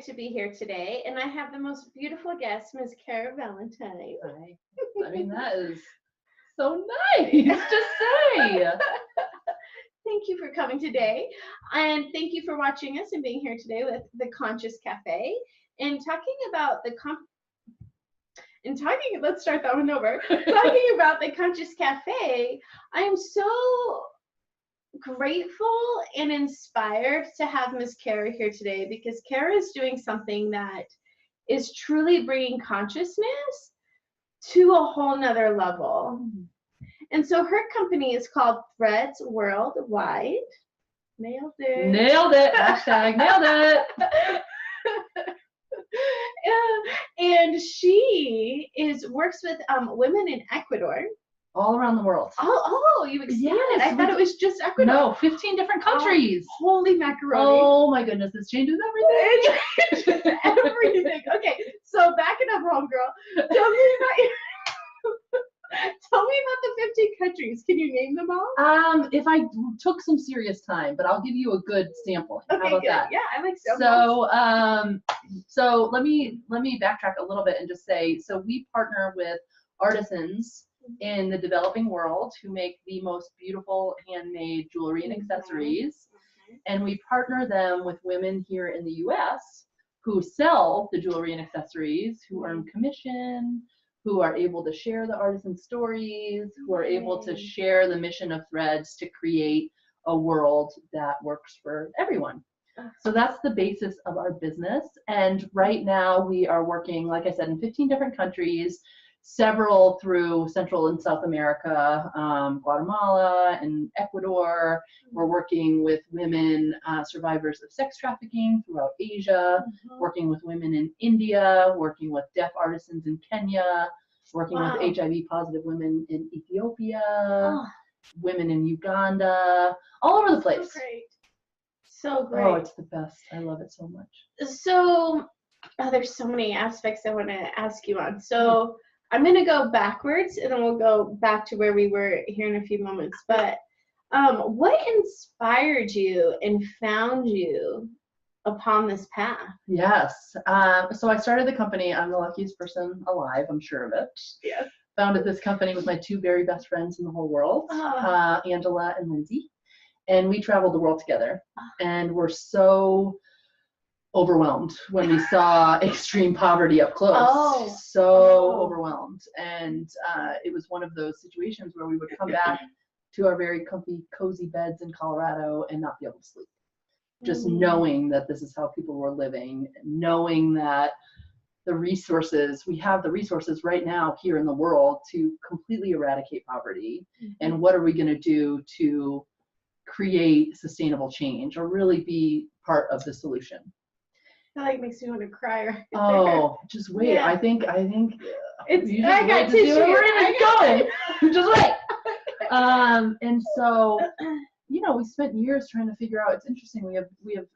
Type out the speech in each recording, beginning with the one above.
to be here today, and I have the most beautiful guest, Ms. Cara Valentine. Hi. I mean, that is so nice to say. Thank you for coming today, and thank you for watching us and being here today with the Conscious Cafe and talking about let's start that one over. Talking about the Conscious Cafe, I am so grateful and inspired to have Ms. Cara here today because Cara is doing something that is truly bringing consciousness to a whole nother level. And so her company is called Threads Worldwide. Nailed it. Nailed it. Hashtag nailed it. And she works with women in Ecuador. All around the world. Oh, you expanded. Yes, I thought it was just Ecuador. No, 15 different countries. Holy macaroni. Oh my goodness, this changes everything. It changes everything. Okay, so backing up, homegirl. Tell me about the 15 countries. Can you name them all? If I took some serious time, but I'll give you a good sampling. Okay, How about good. that? Yeah, I like samples. So let me backtrack a little bit and just say, so we partner with artisans in the developing world who make the most beautiful handmade jewelry and accessories, and we partner them with women here in the U.S. who sell the jewelry and accessories, who earn commission, who are able to share the artisan stories, who are able to share the mission of Threads to create a world that works for everyone. So that's the basis of our business. And right now we are working, like I said, in 15 different countries, several through Central and South America, Guatemala and Ecuador. We're working with women survivors of sex trafficking throughout Asia, working with women in India, working with deaf artisans in Kenya, working with HIV positive women in Ethiopia, women in Uganda, all over the place. So great. So great. Oh, it's the best. I love it so much. So, there's so many aspects I want to ask you on. So, I'm going to go backwards and then we'll go back to where we were here in a few moments. But what inspired you and found you upon this path? Yes. So I started the company. I'm the luckiest person alive, I'm sure of it. Yes. Founded this company with my two very best friends in the whole world, Angela and Lindsay. And we traveled the world together. And we're so overwhelmed when we saw extreme poverty up close. So overwhelmed. And it was one of those situations where we would come back to our very comfy, cozy beds in Colorado and not be able to sleep. Just knowing that this is how people were living, knowing that we have the resources right now here in the world to completely eradicate poverty. And what are we going to do to create sustainable change or really be part of the solution? That makes me want to cry right there. Oh, just wait. Yeah. I think it's, you just I got wait to see where we're even going. Just wait. And so, we spent years trying to figure out. It's interesting. We have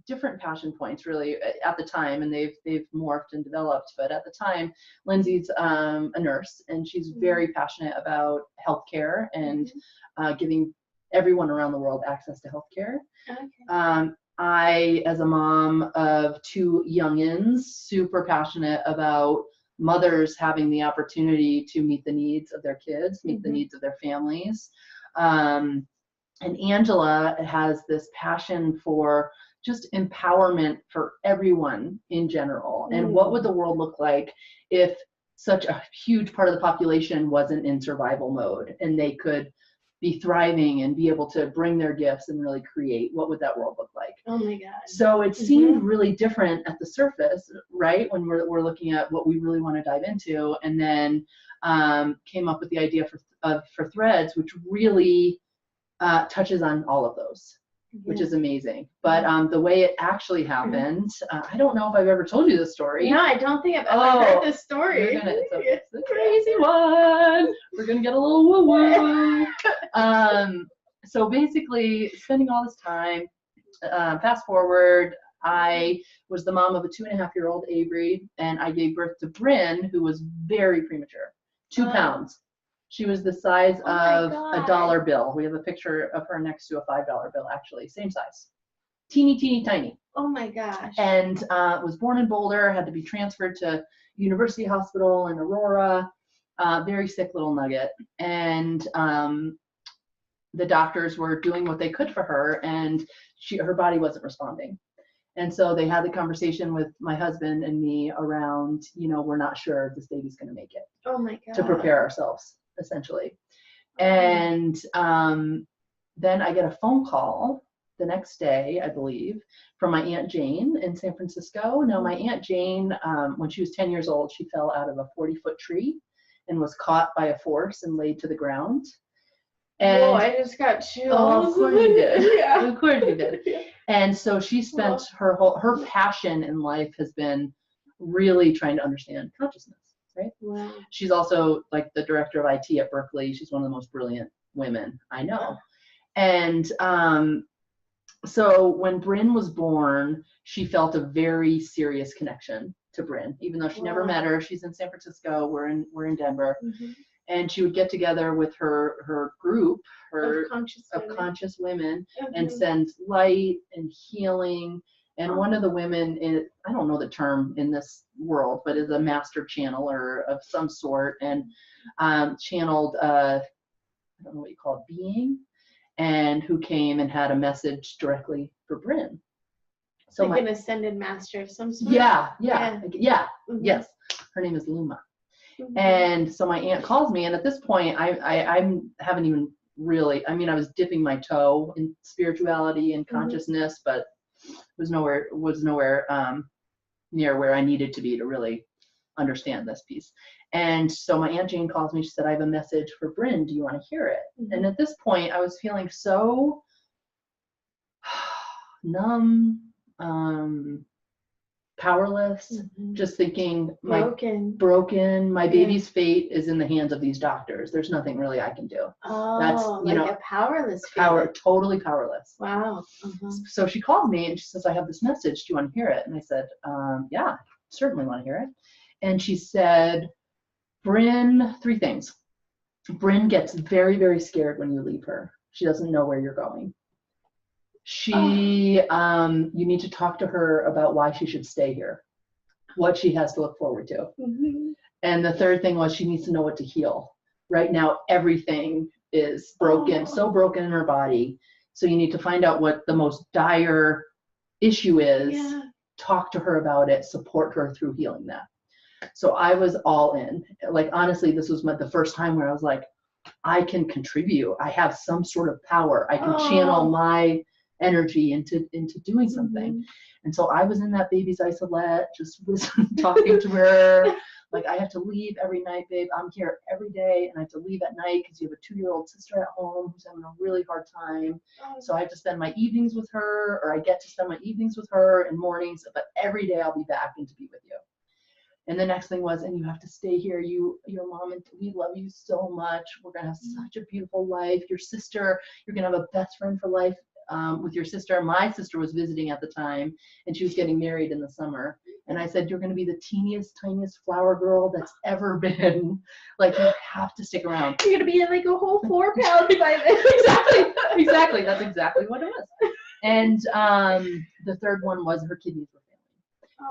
different passion points really at the time, and they've morphed and developed. But at the time, Lindsay's a nurse, and she's very passionate about healthcare and giving everyone around the world access to healthcare. Okay. I, as a mom of two youngins, super passionate about mothers having the opportunity to meet the needs of their kids, meet the needs of their families. And Angela has this passion for just empowerment for everyone in general. And what would the world look like if such a huge part of the population wasn't in survival mode and they could be thriving and be able to bring their gifts and really create? What would that world look like? Oh my God. So it seemed really different at the surface, right? When we're looking at what we really want to dive into, and then came up with the idea for Threads, which really touches on all of those, which is amazing. But the way it actually happened, I don't know if I've ever told you this story. No, I don't think I've ever heard this story. It's a crazy one. We're gonna get a little woo-woo. So basically, spending all this time, fast forward, I was the mom of a 2.5-year-old Avery, and I gave birth to Bryn, who was very premature, 2 pounds. She was the size of a dollar bill. We have a picture of her next to a $5 bill, actually, same size. teeny tiny. Oh my gosh. And was born in Boulder, had to be transferred to University Hospital in Aurora. Very sick little nugget. And the doctors were doing what they could for her, and her body wasn't responding. And so they had the conversation with my husband and me around, we're not sure if this baby's going to make it. Oh my God. To prepare ourselves, essentially. And then I get a phone call the next day, I believe, from my Aunt Jane in San Francisco. Now, my Aunt Jane, when she was 10 years old, she fell out of a 40-foot tree and was caught by a force and laid to the ground. And whoa, I just got chills. Oh, of course you did. Yeah. Of course you did. And so she spent her passion in life has been really trying to understand consciousness, right? Wow. She's also like the director of IT at Berkeley. She's one of the most brilliant women I know. And so when Bryn was born, she felt a very serious connection to Bryn, even though she never met her. She's in San Francisco. We're in Denver. Mm-hmm. And she would get together with her group of conscious women and send light and healing. And one of the women, I don't know the term in this world, but is a master channeler of some sort, and channeled, I don't know what you call it, being, and who came and had a message directly for Bryn. So like an ascended master of some sort? Yeah. Mm-hmm. Yes. Her name is Luma. Mm-hmm. And so my aunt calls me, and at this point, I haven't even really, I was dipping my toe in spirituality and consciousness, but was nowhere near where I needed to be to really understand this piece. And so my Aunt Jane calls me. She said, I have a message for Bryn. Do you want to hear it? Mm-hmm. And at this point, I was feeling so numb, powerless, just thinking broken. My baby's fate is in the hands of these doctors. There's nothing really I can do. Oh, that's a powerless feeling. Totally powerless. Wow. So she called me and she says, I have this message. Do you want to hear it? And I said, yeah, certainly want to hear it. And she said, Bryn, 3 things. Bryn gets very, very scared when you leave her. She doesn't know where you're going. You need to talk to her about why she should stay here, what she has to look forward to. Mm-hmm. And the 3rd thing was she needs to know what to heal. Right now, everything is broken, so broken in her body. So you need to find out what the most dire issue is, talk to her about it, support her through healing that. So I was all in. Like, honestly, this was the first time where I was like, I can contribute. I have some sort of power. I can channel my energy into doing something. Mm-hmm. And so I was in that baby's isolette, just talking to her, like, I have to leave every night, babe. I'm here every day, and I have to leave at night because you have a 2-year-old sister at home who's having a really hard time. So I have to spend my evenings with her, or I get to spend my evenings with her and mornings, but every day I'll be back and to be with you. And the next thing was, and you have to stay here. Your mom, and we love you so much. We're going to have such a beautiful life. Your sister, you're going to have a best friend for life with your sister. My sister was visiting at the time, and she was getting married in the summer. And I said, you're going to be the teeniest, tiniest flower girl that's ever been. Like, you have to stick around. You're going to be like a whole 4 pounds by then. Exactly. That's exactly what it was. And the 3rd one was her kidneys were failing.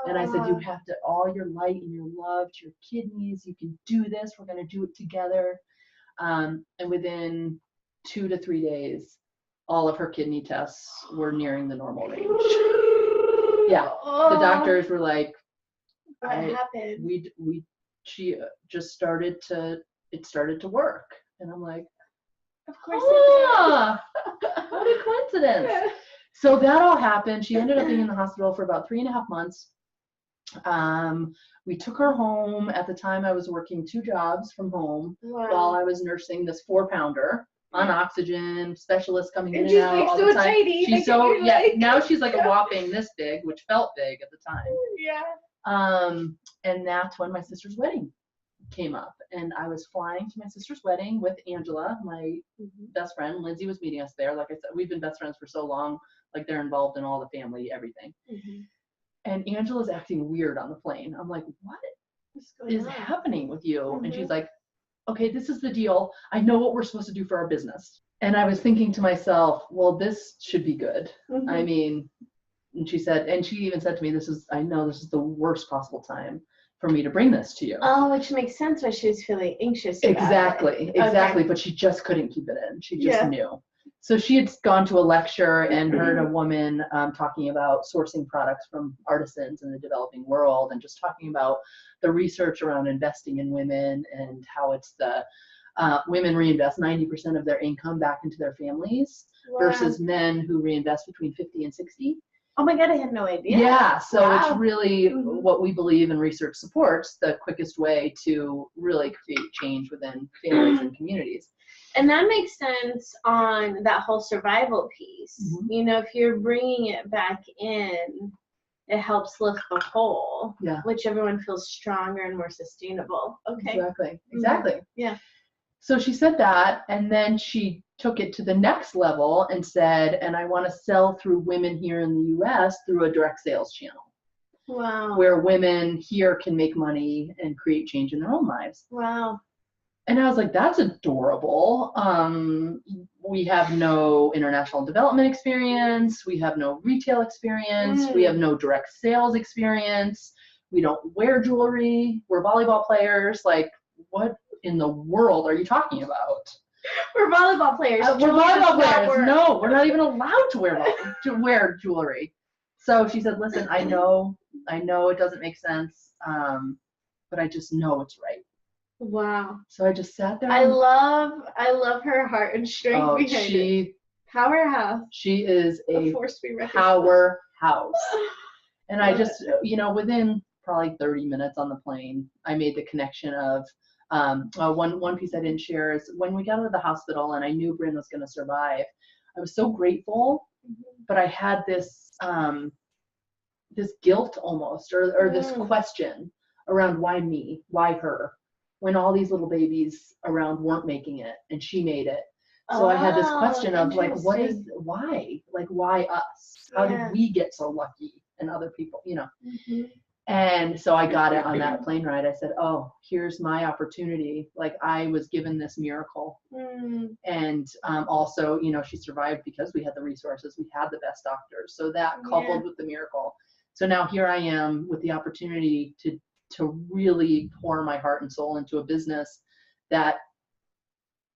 And I said, you have to, all your light and your love to your kidneys. You can do this. We're going to do it together. And within 2 to 3 days, all of her kidney tests were nearing the normal range. Yeah, the doctors were like, what happened? She just started to work. And I'm like, of course what a coincidence. Yeah. So that all happened. She ended up being in the hospital for about 3.5 months. We took her home. At the time I was working 2 jobs from home while I was nursing this 4-pounder. On oxygen, specialists coming in and out all the time. Tiny. She's so now she's like a whopping this big, which felt big at the time. Yeah. And that's when my sister's wedding came up, and I was flying to my sister's wedding with Angela, my best friend. Lindsay was meeting us there. Like I said, we've been best friends for so long. Like, they're involved in all the family, everything. Mm-hmm. And Angela's acting weird on the plane. I'm like, what is happening with you? Mm-hmm. And she's like, okay, this is the deal. I know what we're supposed to do for our business. And I was thinking to myself, well, this should be good. Mm-hmm. And she said, and she even said to me, I know this is the worst possible time for me to bring this to you. Oh, which makes sense why she was feeling anxious about Exactly. Okay. But she just couldn't keep it in. She just knew. So she had gone to a lecture and heard a woman talking about sourcing products from artisans in the developing world, and just talking about the research around investing in women, and how it's the women reinvest 90% of their income back into their families versus men who reinvest between 50 and 60. Oh my God, I had no idea. Yeah, so it's really what we believe, and research supports, the quickest way to really create change within families and communities. And that makes sense on that whole survival piece. You know, if you're bringing it back in, it helps lift the whole, which everyone feels stronger and more sustainable. Okay. Exactly. Yeah. So she said that, and then she took it to the next level and said, and I want to sell through women here in the US through a direct sales channel. Wow. Where women here can make money and create change in their own lives. Wow. And I was like, that's adorable. We have no international development experience. We have no retail experience. We have no direct sales experience. We don't wear jewelry. We're volleyball players. Like, what in the world are you talking about? We're volleyball players. We're volleyball players. No, we're not even allowed to wear jewelry. So she said, listen, I know it doesn't make sense, but I just know it's right. Wow. So I just sat there. I love her heart and strength behind it. Powerhouse. She is a force to be reckoned powerhouse. And I just, within probably 30 minutes on the plane, I made the connection of, one piece I didn't share is when we got out of the hospital and I knew Bryn was going to survive, I was so grateful, but I had this guilt almost, or this question around why me, why her, when all these little babies around weren't making it and she made it. So I had this question of why us? How did we get so lucky and other people, And so I got it on that plane ride. I said, oh, here's my opportunity. Like, I was given this miracle. And also, she survived because we had the resources. We had the best doctors. So that coupled with the miracle. So now here I am with the opportunity to really pour my heart and soul into a business that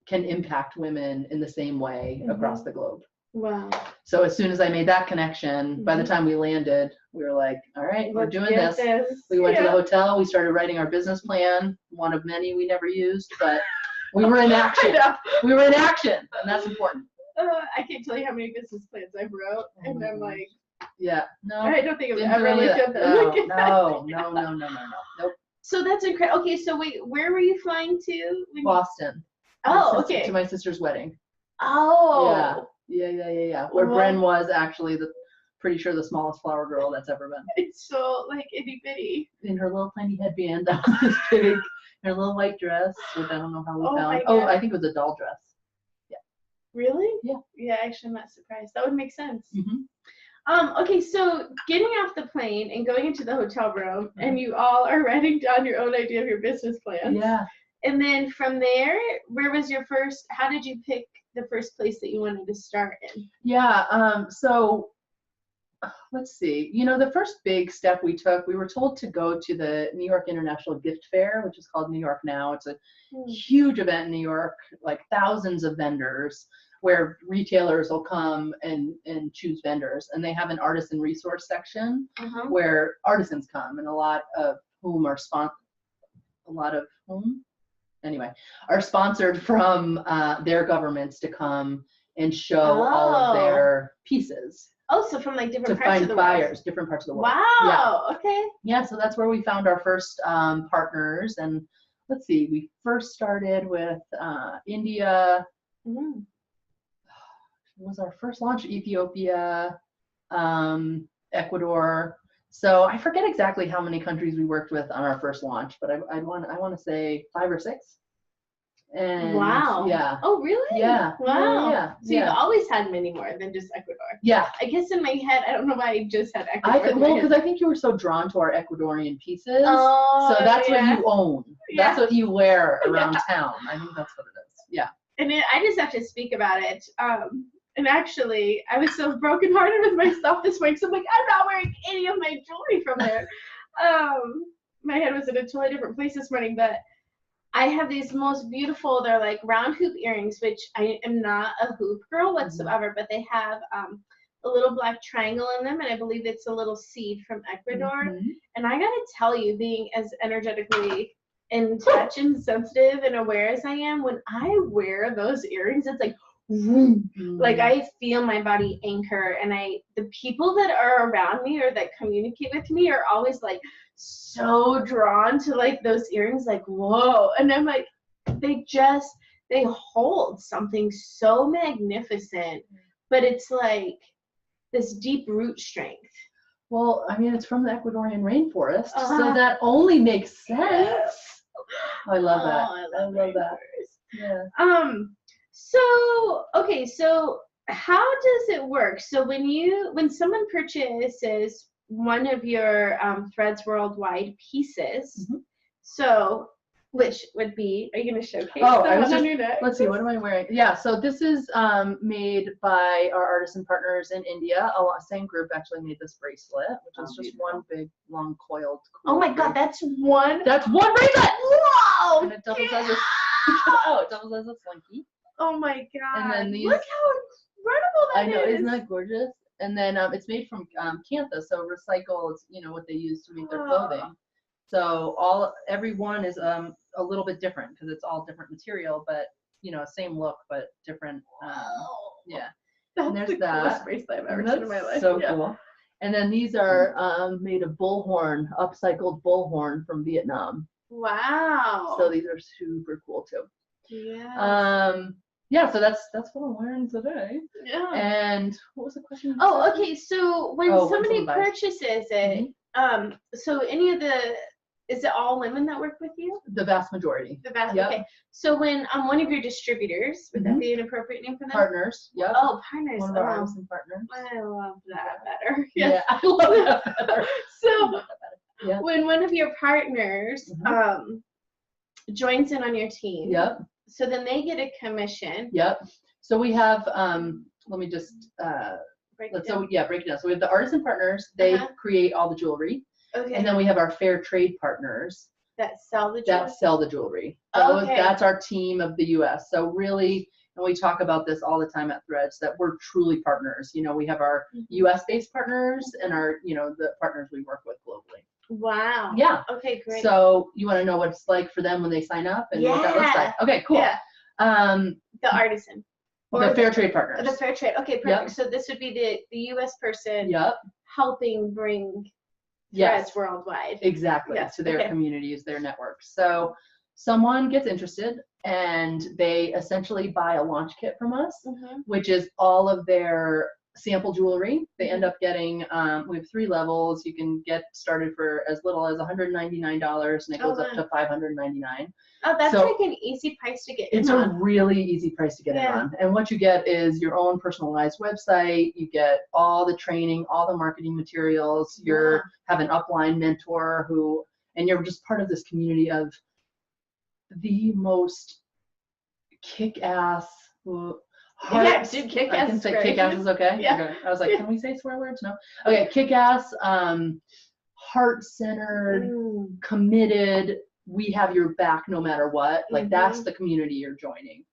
can impact women in the same way across the globe. Wow. So as soon as I made that connection, by the time we landed, we were like, all right, we're doing this. We went to the hotel. We started writing our business plan, one of many we never used, but we were in action. We were in action, and that's important. I can't tell you how many business plans I've wrote, and I'm like, no. I don't think I've ever looked at them. No. Nope. So that's incredible. Okay, so wait, where were you flying to? Boston. Okay. To my sister's wedding. Oh. Yeah. Where Bryn was actually pretty sure the smallest flower girl that's ever been. It's so like itty bitty. In her little tiny headband, that was big. Her little white dress, which I don't know how we found. Oh, I think it was a doll dress. Yeah. Really? Yeah. Yeah, actually, I'm not surprised. That would make sense. Okay, so getting off the plane and going into the hotel room, and you all are writing down your own idea of your business plan. Yeah. And then from there, where was your first? How did you pick the first place that you wanted to start in? Yeah. So let's see. The first big step we took, we were told to go to the New York International Gift Fair, which is called New York Now. It's a huge event in New York, like thousands of vendors, where retailers will come and choose vendors, and they have an artisan resource section where artisans come, and a lot of whom are sponsored from their governments to come and show all of their pieces. Oh, so from like different parts of the world. Different parts of the world. Wow. Yeah. Okay. Yeah, so that's where we found our first partners, and let's see, we first started with India. Was our first launch Ethiopia, Ecuador. So I forget exactly how many countries we worked with on our first launch, but I want to say 5 or 6. And wow. Yeah. Oh, really? Yeah. Wow. Yeah. So you've always had many more than just Ecuador. Yeah. I guess in my head, I don't know why I just had Ecuador. Because I think you were so drawn to our Ecuadorian pieces. Oh, so that's what you own. That's what you wear around town. I think that's what it is. Yeah. And I just have to speak about it. And actually, I was so brokenhearted with myself this morning. So I'm like, I'm not wearing any of my jewelry from there. My head was in a totally different place this morning, but I have these most beautiful, they're like round hoop earrings, which I am not a hoop girl whatsoever, but they have a little black triangle in them, and I believe it's a little seed from Ecuador. And I gotta tell you, being as energetically in touch and sensitive and aware as I am, when I wear those earrings, it's like, like I feel my body anchor, and the people that are around me or that communicate with me are always like so drawn to like those earrings, like whoa. And I'm like, they hold something so magnificent, but it's like this deep root strength. Well, I mean, it's from the Ecuadorian rainforest, so that only makes sense. Yes. I love that. I love that. Yeah. So okay, so how does it work? So when someone purchases one of your Threads Worldwide pieces, so which would be, are you going to showcase? Oh, let's see, what am I wearing? Yeah, so this is made by our artisan partners in India. Same group actually made this bracelet, which is just one big, long, coiled. Cool oh my God, that's one bracelet! Whoa! And it doubles as a slinky. Oh my God! And then these, look how incredible that is! I know, isn't that gorgeous? And then it's made from cantha, so recycled, what they use to make their clothing. So every one is a little bit different because it's all different material, but same look but different. Yeah. That's and there's the coolest that. bracelet I've ever seen in my life. So cool. And then these are made of bullhorn, upcycled bullhorn from Vietnam. Wow. So these are super cool too. Yeah. Yeah, so that's what I'm wearing today. Yeah. And what was the question? Oh, okay. So when somebody purchases it, so is it all women that work with you? The vast majority. Okay. So when one of your distributors, would that be an appropriate name for them? Partners. Yep. Oh, partners. One of our artisan partners. I love that better. Yeah, I love that better. So when one of your partners joins in on your team, so then they get a commission. Yep. So we have let me just break it down. So we have the artisan partners. They create all the jewelry. Okay. And then we have our fair trade partners that sell the jewelry. So that's our team of the U.S. So really, and we talk about this all the time at Threads, that we're truly partners. We have our U.S.-based partners and our, the partners we work with globally. Wow. Yeah. Okay, great. So you want to know what it's like for them when they sign up and what that looks like? Okay, cool. Yeah. The artisan. Or the fair trade partners. The fair trade. Okay, perfect. So this would be the U.S. person helping bring Threads worldwide. Exactly. To their communities, their networks. So someone gets interested and they essentially buy a launch kit from us, which is all of their sample jewelry. They end up getting, we have 3 levels. You can get started for as little as $199 and it goes up to $599. Oh, that's like an easy price to get in. It's a really easy price to get in on. And what you get is your own personalized website. You get all the training, all the marketing materials. You have an upline mentor and you're just part of this community of the most kick-ass, kick-ass. I can say kick-ass is okay? Yeah. Okay. I was like, can we say swear words? No. Okay, kick-ass, heart-centered, committed, we have your back no matter what. Like that's the community you're joining.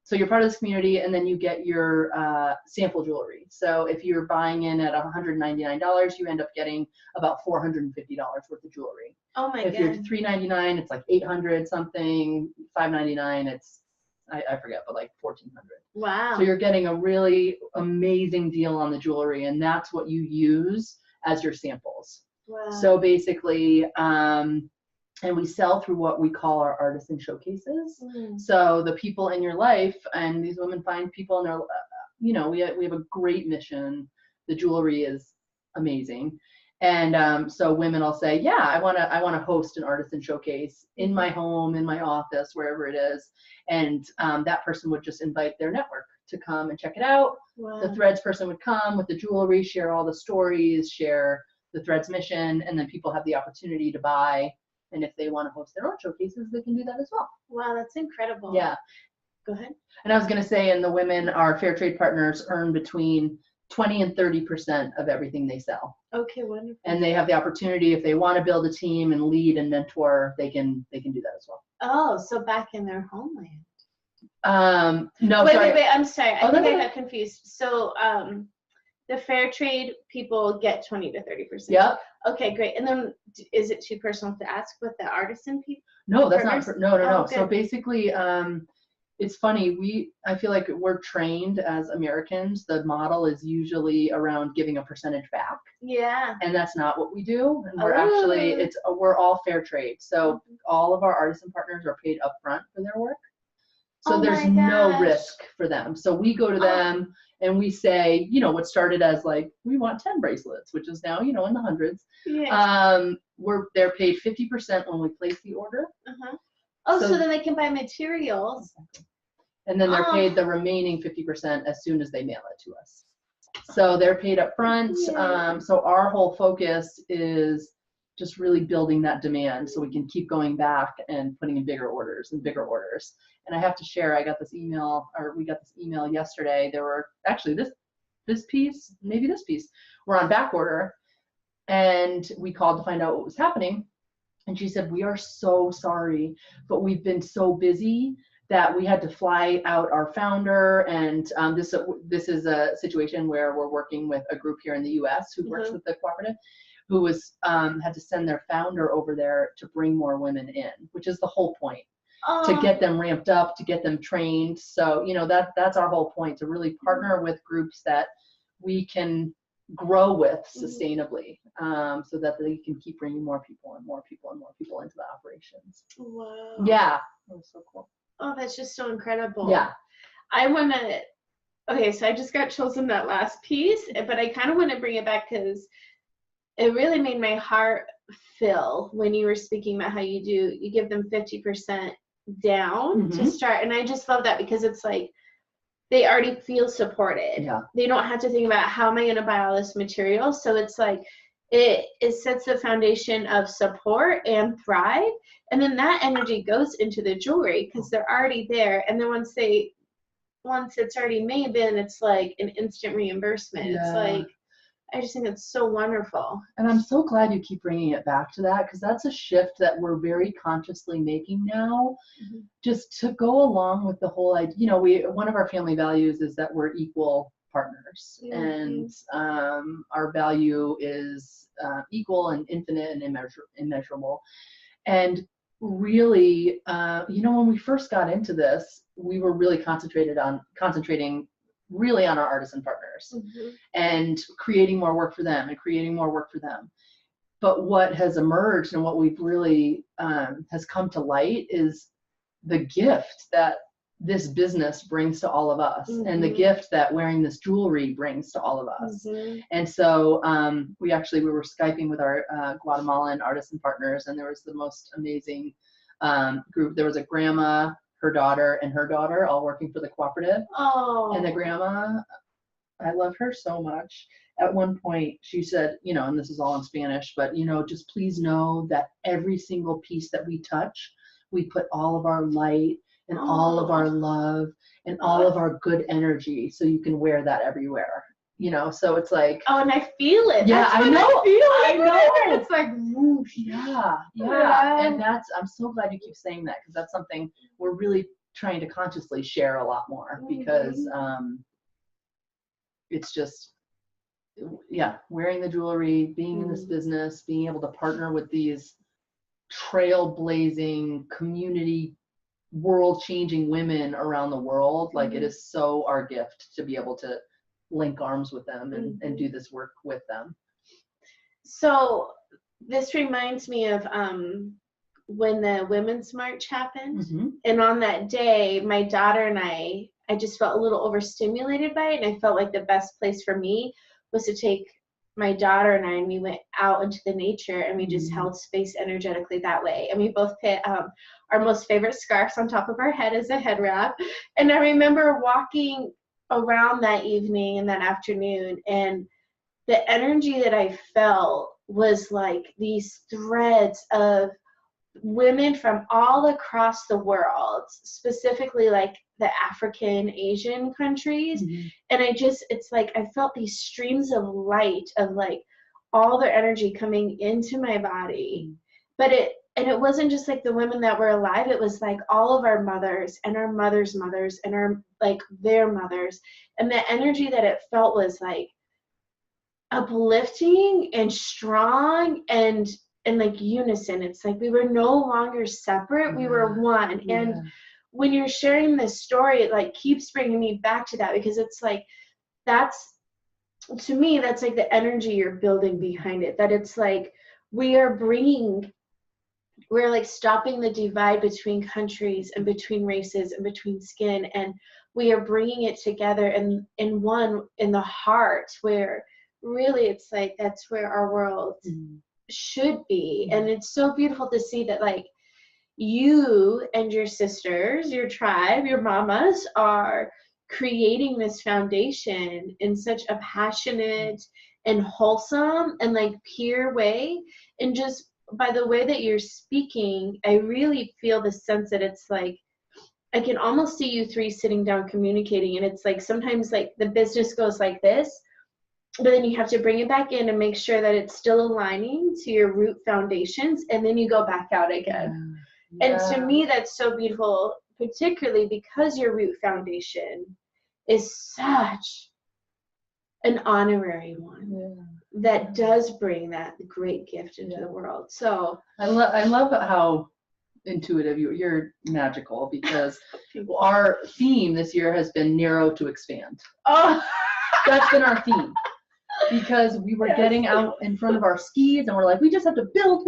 So you're part of this community, and then you get your sample jewelry. So if you're buying in at $199, you end up getting about $450 worth of jewelry. Oh my god. If you're $399, it's like $800 something. $599, it's I forget, but like $1,400. Wow. So you're getting a really amazing deal on the jewelry, and that's what you use as your samples. Wow. So basically, and we sell through what we call our Artisan Showcases. So the people in your life, and these women find people in their, we have a great mission. The jewelry is amazing. And so women will say, yeah, I want to host an Artisan Showcase in my home, in my office, wherever it is. And that person would just invite their network to come and check it out. Wow. The Threads person would come with the jewelry, share all the stories, share the Threads mission, and then people have the opportunity to buy. And if they want to host their own showcases, they can do that as well. Wow, that's incredible. Yeah. Go ahead. And I was going to say, and the women, our fair trade partners, earn between 20 and 30% of everything they sell. Okay, wonderful. And they have the opportunity, if they want to build a team and lead and mentor, they can do that as well. Oh, so back in their homeland. No, wait, sorry. wait, I'm sorry. I Oh, think no, I no. got confused. So, the fair trade people get 20 to 30%. Yep. Okay, great. And then is it too personal to ask what the artisan people? No, that's partners? not. No. Oh, So good. basically, it's funny. I feel like we're trained as Americans. The model is usually around giving a percentage back. Yeah. And that's not what we do. And we're Oh. actually, we're all fair trade. So all of our artisan partners are paid upfront for their work. So Oh there's my no gosh. risk for them. So we go to them and we say, what started as like, we want 10 bracelets, which is now, in the hundreds. Yeah. They're paid 50% when we place the order. Uh-huh. Oh, so then they can buy materials. And then they're paid the remaining 50% as soon as they mail it to us. So they're paid up front. Yeah. So our whole focus is just really building that demand so we can keep going back and putting in bigger orders and bigger orders. And I have to share, we got this email yesterday. There were actually this piece, maybe this piece, we're on back order. And we called to find out what was happening. And she said, we are so sorry, but we've been so busy that we had to fly out our founder. And this is a situation where we're working with a group here in the US who works with the cooperative, who was had to send their founder over there to bring more women in, which is the whole point, to get them ramped up, to get them trained. So, that's our whole point, to really partner with groups that we can grow with sustainably, so that they can keep bringing more people and more people and more people into the operations. Wow. Yeah, that was so cool. Oh, that's just so incredible. Yeah. Okay, so I just got chills in that last piece, but I kind of want to bring it back because it really made my heart fill when you were speaking about how you give them 50% down to start. And I just love that because it's like, they already feel supported. Yeah. They don't have to think about how am I going to buy all this material. So it's like, it sets the foundation of support and thrive. And then that energy goes into the jewelry because they're already there. And then once it's already made, then it's like an instant reimbursement. Yeah. It's like, I just think it's so wonderful. And I'm so glad you keep bringing it back to that, because that's a shift that we're very consciously making now, just to go along with the whole idea. One of our family values is that we're equal partners, and our value is equal and infinite and immeasurable. And really, when we first got into this, we were really concentrating really on our artisan partners and creating more work for them. But what has emerged and what we've really has come to light is the gift that this business brings to all of us, and the gift that wearing this jewelry brings to all of us. And so we were Skyping with our Guatemalan artisan partners, and there was the most amazing group. There was a grandma, her daughter, and her daughter all working for the cooperative. Oh. And the grandma, I love her so much. At one point she said, and this is all in Spanish, but just please know that every single piece that we touch, we put all of our light and all of our love and all of our good energy, so you can wear that everywhere. So it's like, and I feel it. Yeah, I know. I know. It's like, whoosh. Yeah. And I'm so glad you keep saying that, because that's something we're really trying to consciously share a lot more, because it's just, wearing the jewelry, being in this business, being able to partner with these trailblazing, community, world-changing women around the world. Like, it is so our gift to be able to link arms with them and do this work with them. So this reminds me of when the Women's March happened, and on that day, my daughter and I just felt a little overstimulated by it, and I felt like the best place for me was to take my daughter and I, and we went out into the nature, and we just held space energetically that way. And we both put our most favorite scarves on top of our head as a head wrap. And I remember walking around that evening and that afternoon, and the energy that I felt was like these threads of women from all across the world, specifically like the African, Asian countries. And it's like I felt these streams of light of like all their energy coming into my body. But it wasn't just like the women that were alive, it was like all of our mothers and our mothers' mothers and our like their mothers. And the energy that it felt was like uplifting and strong and like unison. It's like we were no longer separate, we were one. And when you're sharing this story, it like keeps bringing me back to that, because it's like that's, to me, that's like the energy you're building behind it, that it's like we're like stopping the divide between countries and between races and between skin, and we are bringing it together in one, in the heart, where really it's like that's where our world should be. And it's so beautiful to see that like you and your sisters, your tribe, your mamas are creating this foundation in such a passionate and wholesome and like pure way. And just by the way that you're speaking, I really feel the sense that it's like I can almost see you three sitting down communicating, and it's like sometimes like the business goes like this, but then you have to bring it back in and make sure that it's still aligning to your root foundations, and then you go back out again. And to me, that's so beautiful, particularly because your root foundation is such an honorary one that does bring that great gift into the world. So I love how intuitive you're magical, because our theme this year has been narrow to expand. Oh, that's been our theme, because we were getting out in front of our skis and we're like, we just have to build,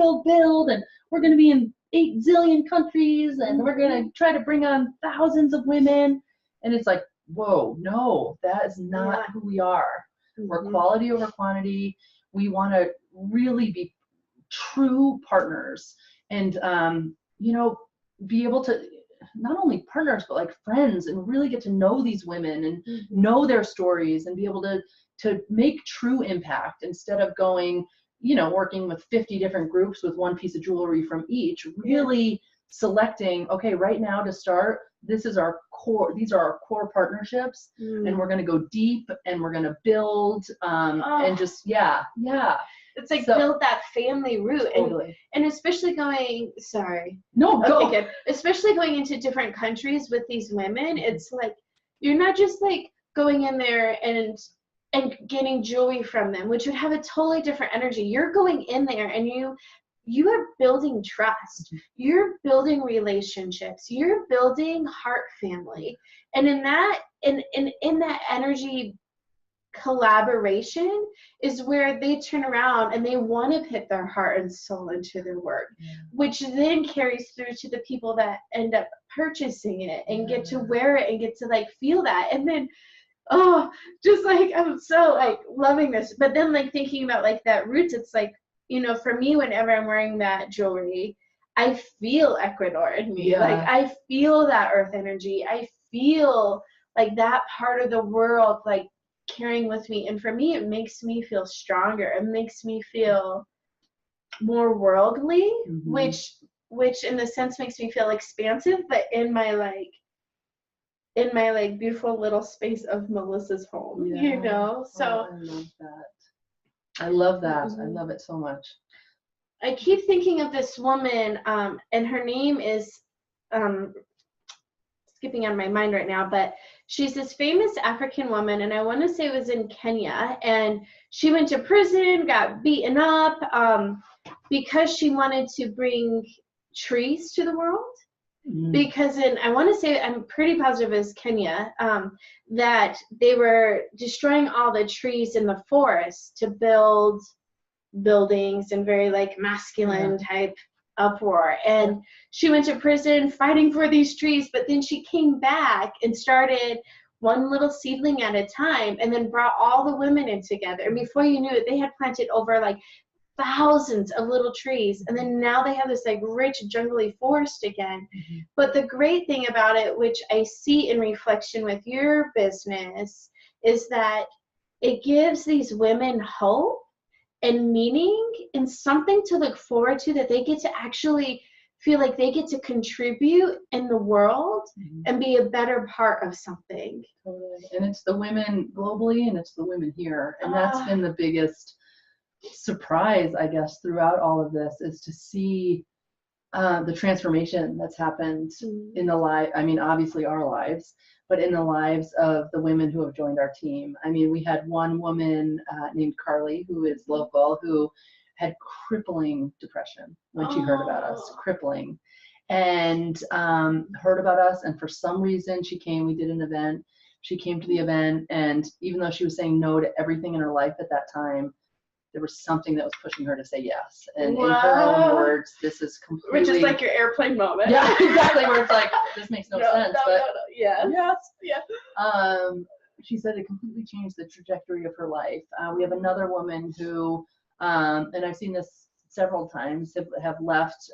and we're going to be in 8 zillion countries, and we're going to try to bring on thousands of women. And it's like, whoa, no, that is not who we are. We're quality over quantity. We want to really be true partners, and be able to not only partners but like friends, and really get to know these women and know their stories, and be able to make true impact, instead of going, working with 50 different groups with one piece of jewelry from each. Really selecting, okay, right now to start, these are our core partnerships, and we're going to go deep, and we're going to build, and just it's like build that family root. Totally. And especially going, good. Especially going into different countries with these women, it's like you're not just like going in there and getting jewelry from them, which would have a totally different energy. You're going in there and you are building trust. You're building relationships. You're building heart family. And in that energy collaboration is where they turn around and they want to put their heart and soul into their work, which then carries through to the people that end up purchasing it and get to wear it and get to like feel that. And then just like I'm so like loving this. But then like thinking about like that roots, it's like, for me, whenever I'm wearing that jewelry, I feel Ecuador in me. Like I feel that earth energy. I feel like that part of the world like carrying with me. And for me, it makes me feel stronger. It makes me feel more worldly, which in the sense makes me feel expansive, but in my beautiful little space of Melissa's home, So I love that. I love it so much. I keep thinking of this woman, and her name is skipping out of my mind right now, but she's this famous African woman, and I want to say it was in Kenya, and she went to prison, got beaten up, because she wanted to bring trees to the world. Because I want to say, I'm pretty positive it was Kenya, that they were destroying all the trees in the forest to build buildings and very like masculine type uproar. And she went to prison fighting for these trees, but then she came back and started one little seedling at a time, and then brought all the women in together. And before you knew it, they had planted over like thousands of little trees, and then now they have this like rich jungly forest again. But the great thing about it, which I see in reflection with your business, is that it gives these women hope and meaning and something to look forward to, that they get to actually feel like they get to contribute in the world and be a better part of something. Totally. And it's the women globally and it's the women here. And that's been the biggest surprise, I guess, throughout all of this, is to see the transformation that's happened in the life. I mean, obviously our lives, but in the lives of the women who have joined our team. I mean, we had one woman named Carly, who is local, who had crippling depression when she heard about us, crippling, and heard about us. And for some reason she came, we did an event. She came to the event, and even though she was saying no to everything in her life at that time, there was something that was pushing her to say yes. And in her own words, this is completely... Which is like your airplane moment. Yeah, exactly, where it's like, this makes no sense. But yeah. Yes. Yeah. She said it completely changed the trajectory of her life. We have another woman who, and I've seen this several times, have left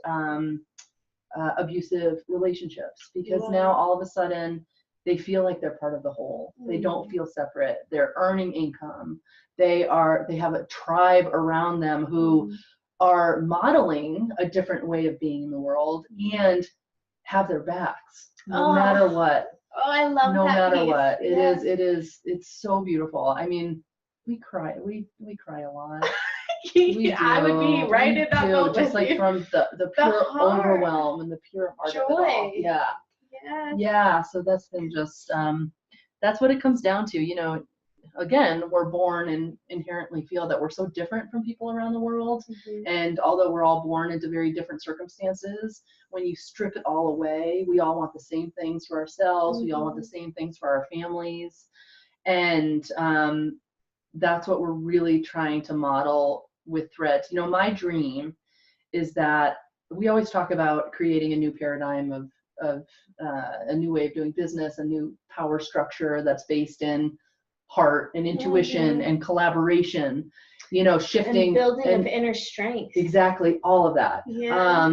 abusive relationships because now all of a sudden they feel like they're part of the whole. They don't feel separate. They're earning income. They have a tribe around them who are modeling a different way of being in the world and have their backs no matter what. Oh, I love no that. No matter piece. what. Yes. It's so beautiful. I mean, we cry a lot. I would be right in that boat just like you. from the pure overwhelm and the pure heart joy. of it all. Yeah. Yes. Yeah. So that's been just that's what it comes down to. You know, again, we're born and inherently feel that we're so different from people around the world. And although we're all born into very different circumstances, when you strip it all away, we all want the same things for ourselves. We all want the same things for our families. And that's what we're really trying to model with Threads. You know, my dream is that we always talk about creating a new paradigm of a new way of doing business, a new power structure that's based in heart and intuition and collaboration, you know, shifting and building of inner strength. Exactly, all of that. Yeah.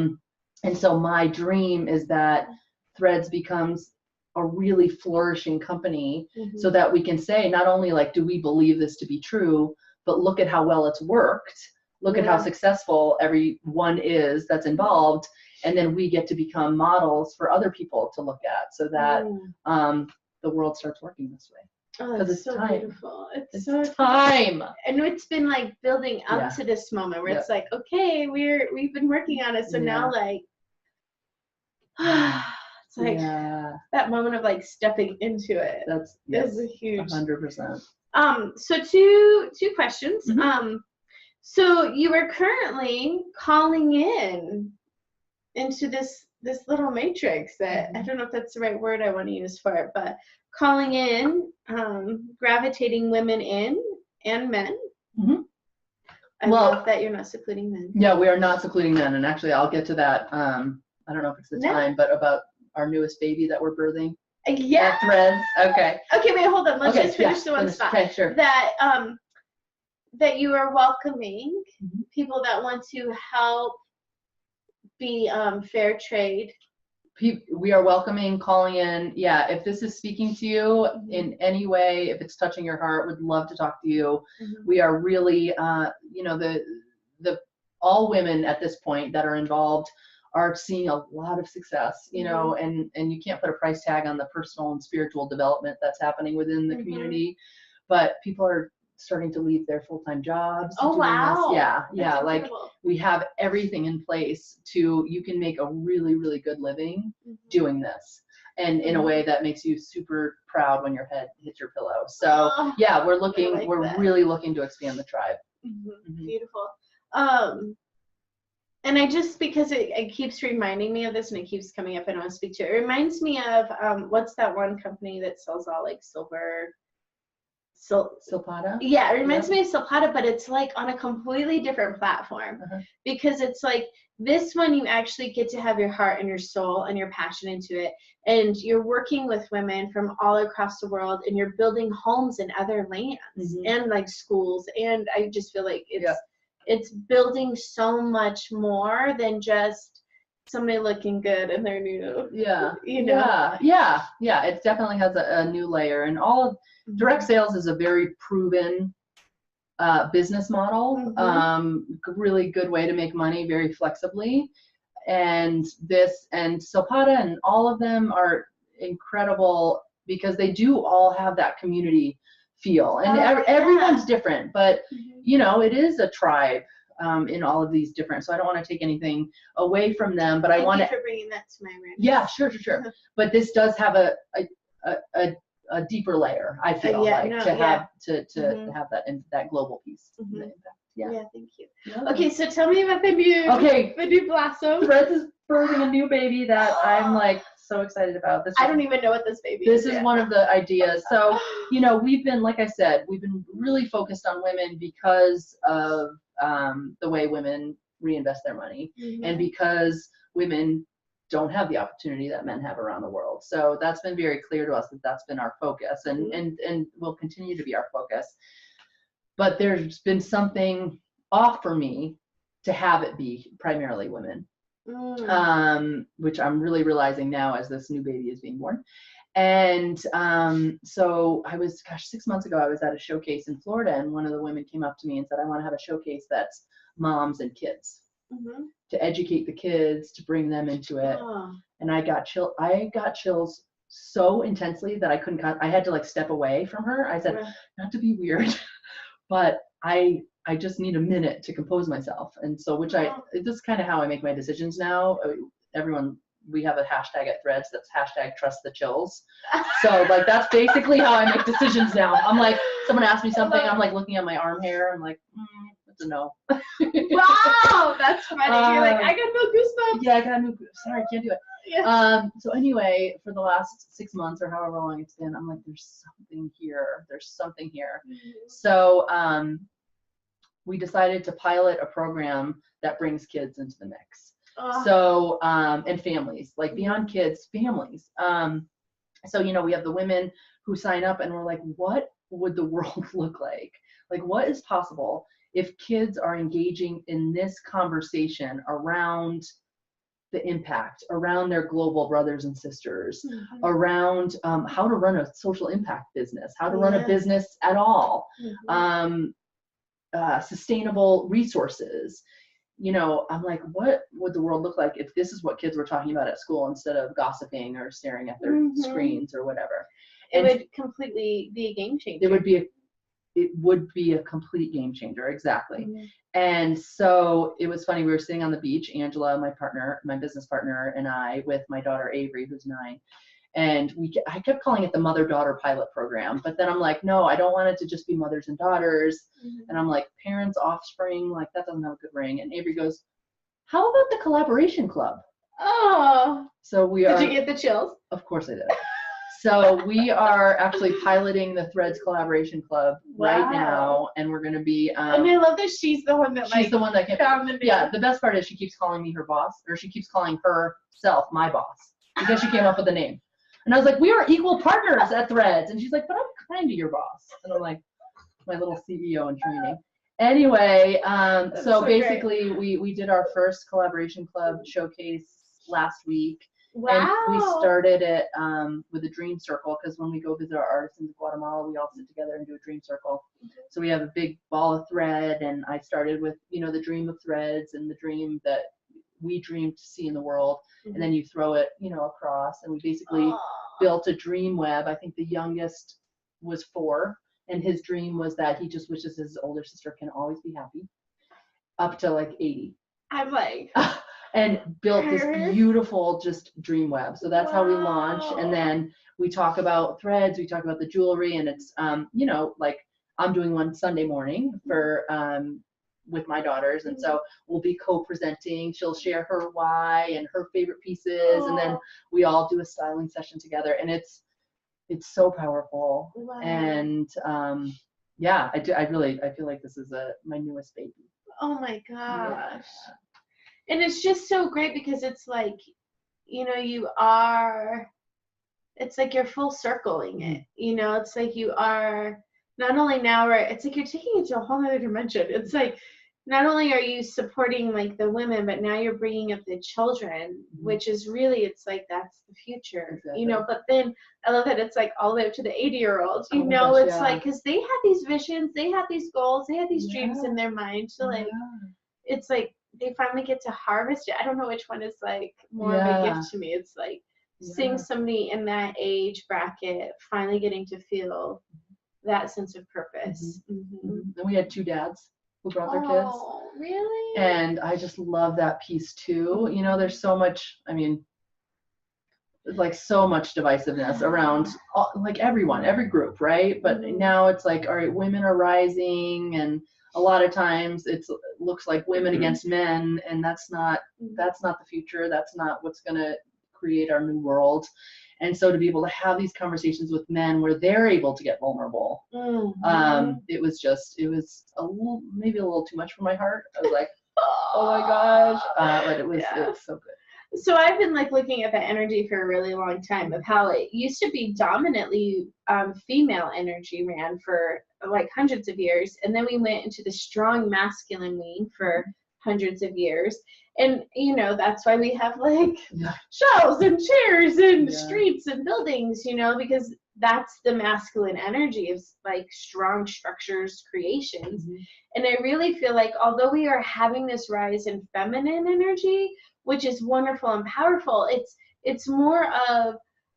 And so my dream is that Threads becomes a really flourishing company so that we can say, not only like, do we believe this to be true, but look at how well it's worked. Look at how successful everyone is that's involved. And then we get to become models for other people to look at so that the world starts working this way. Oh, it's so time. Beautiful. It's so time. And it's been like building up to this moment where it's like, okay, we've been working on it. So now like, it's like that moment of like stepping into it. That's a huge 100%. So two questions. So you are currently calling into this little matrix that I don't know if that's the right word I want to use for it, but calling in, gravitating women in and men. I love that you're not secluding men. Yeah, we are not secluding men, and actually I'll get to that. I don't know if it's the time, but about our newest baby that we're birthing. Yeah. Threads. Okay. Okay, wait, hold on. Let's just finish the one spot. Okay, sure. That you are welcoming people that want to help be fair trade. We are welcoming, calling in. Yeah, if this is speaking to you in any way, if it's touching your heart, would love to talk to you. We are really, you know, the all women at this point that are involved are seeing a lot of success, you know, and you can't put a price tag on the personal and spiritual development that's happening within the community, but people are starting to leave their full-time jobs. Oh, wow. Yeah. Like we have everything in place you can make a really, really good living doing this. And in a way that makes you super proud when your head hits your pillow. So yeah, we're really looking to expand the tribe. Beautiful. And I just, because it keeps reminding me of this and it keeps coming up and I want to speak to it. It reminds me of, what's that one company that sells all like silver? Silpata? Yeah, it reminds me of Silpata, but it's like on a completely different platform because it's like this one you actually get to have your heart and your soul and your passion into it, and you're working with women from all across the world and you're building homes in other lands and like schools, and I just feel like it's building so much more than just somebody looking good in their new you know. It definitely has a new layer, and all of direct sales is a very proven business model, really good way to make money very flexibly. and this and Sopata and all of them are incredible because they do all have that community feel, and everyone's different, but you know, it is a tribe in all of these different, so I don't want to take anything away from them, but I want to, for bringing that to my awareness. yeah, sure. But this does have a deeper layer, I feel to have that global piece. The impact. Yeah, thank you. Okay, so tell me about the new blossom. Threads is birthing a new baby that I'm like so excited about. I don't even know what this baby is. This is one of the ideas. So, you know, we've been, like I said, we've been really focused on women because of the way women reinvest their money, and because women don't have the opportunity that men have around the world. So that's been very clear to us that that's been our focus, and will continue to be our focus. But there's been something off for me to have it be primarily women, which I'm really realizing now as this new baby is being born. And so I was, 6 months ago, I was at a showcase in Florida, and one of the women came up to me and said, I want to have a showcase that's moms and kids, to educate the kids, to bring them into it. And I got chills so intensely that I had to like step away from her. I said, not to be weird, but I just need a minute to compose myself. And so, this is kind of how I make my decisions now. Everyone, we have a hashtag at Threads that's #TrustTheChills. So like, that's basically how I make decisions now. I'm like, someone asks me something, I'm like looking at my arm hair, I'm like, that's a no. Wow, that's funny. You're like, I got no goosebumps. Yeah, I got no, sorry, I can't do it. Yeah. So anyway, for the last 6 months or however long it's been, I'm like, there's something here. So we decided to pilot a program that brings kids into the mix. So, and families, like beyond kids, families. So, you know, we have the women who sign up and we're like, what would the world look like? Like, what is possible if kids are engaging in this conversation around the impact, around their global brothers and sisters, around how to run a social impact business, how to run a business at all, sustainable resources. You know, I'm like, what would the world look like if this is what kids were talking about at school instead of gossiping or staring at their screens or whatever? It would completely be a game changer. It would be a complete game changer, exactly. And so it was funny, we were sitting on the beach, Angela, my business partner, and I, with my daughter Avery, who's 9. And I kept calling it the mother-daughter pilot program, but then I'm like, no, I don't want it to just be mothers and daughters. And I'm like, parents, offspring, like that doesn't have a good ring. And Avery goes, how about the collaboration club? Oh. So Did you get the chills? Of course I did. So we are actually piloting the Threads Collaboration Club right now, and we're going to be. And I love that she's the one that the one that found the name. Yeah, the best part is she keeps calling me her boss, or she keeps calling herself my boss because she came up with the name. And I was like, we are equal partners at Threads, and she's like, but I'm kind of your boss. And I'm like, my little CEO in training. Anyway, so basically we did our first Collaboration Club showcase last week. Wow. And we started it with a dream circle, because when we go visit our artisans in Guatemala, we all sit together and do a dream circle. So we have a big ball of thread, and I started with, you know, the dream of threads and the dream that we dream to see in the world. And then you throw it, you know, across, and we basically built a dream web. I think the youngest was 4, and his dream was that he just wishes his older sister can always be happy, up to like 80. I'm like... and built this beautiful just dream web. So that's how we launch. And then we talk about threads, we talk about the jewelry, and it's, you know, like I'm doing one Sunday morning for, with my daughters. And so we'll be co-presenting. She'll share her why and her favorite pieces. And then we all do a styling session together, and it's so powerful. And yeah, I feel like this is my newest baby. Oh my gosh. And it's just so great because it's like, you know, it's like you're full circling it, you know, it's like you are not only now, it's like you're taking it to a whole other dimension. It's like, not only are you supporting like the women, but now you're bringing up the children, which is really, it's like, that's the future, you know, but then I love that it's like all the way up to the 80-year-olds, you know, gosh, it's like, cause they have these visions, they have these goals, they have these dreams in their mind. So like, it's like, they finally get to harvest it. I don't know which one is like more of a Yeah. gift to me. It's like Yeah. seeing somebody in that age bracket finally getting to feel that sense of purpose. And we had 2 dads who brought their kids. Oh, really? And I just love that piece too. You know, there's so much, I mean, there's like so much divisiveness around like everyone, every group, right? But now it's like, all right, women are rising, and a lot of times it looks like women against men, and that's not the future. That's not what's going to create our new world. And so to be able to have these conversations with men where they're able to get vulnerable, it was maybe a little too much for my heart. I was like, oh my gosh, but it was so good. So I've been like looking at that energy for a really long time of how it used to be dominantly female energy ran for like hundreds of years, and then we went into the strong masculine wing for hundreds of years. And you know, that's why we have like shelves and chairs and streets and buildings, you know, because that's the masculine energy of like strong structures, creations. And I really feel like although we are having this rise in feminine energy, which is wonderful and powerful, it's more of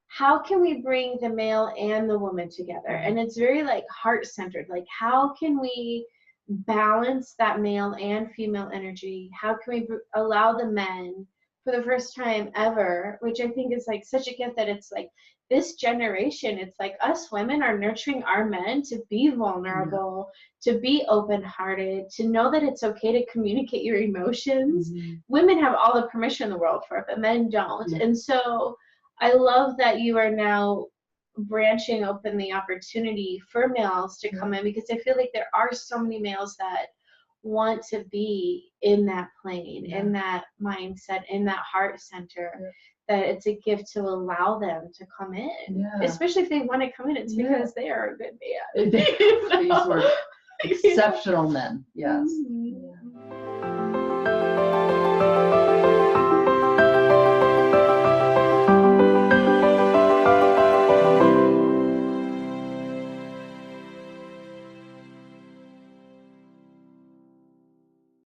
how can we bring the male and the woman together? And it's very like heart-centered. Like how can we balance that male and female energy? How can we allow the men for the first time ever, which I think is like such a gift, that it's like this generation, it's like us women are nurturing our men to be vulnerable, to be open-hearted, to know that it's okay to communicate your emotions. Women have all the permission in the world for it, but men don't. And so I love that you are now branching open the opportunity for males to come in, because I feel like there are so many males that want to be in that plane, in that mindset, in that heart center, that it's a gift to allow them to come in, especially if they want to come in. It's because they are a good man. These were exceptional men. Yes.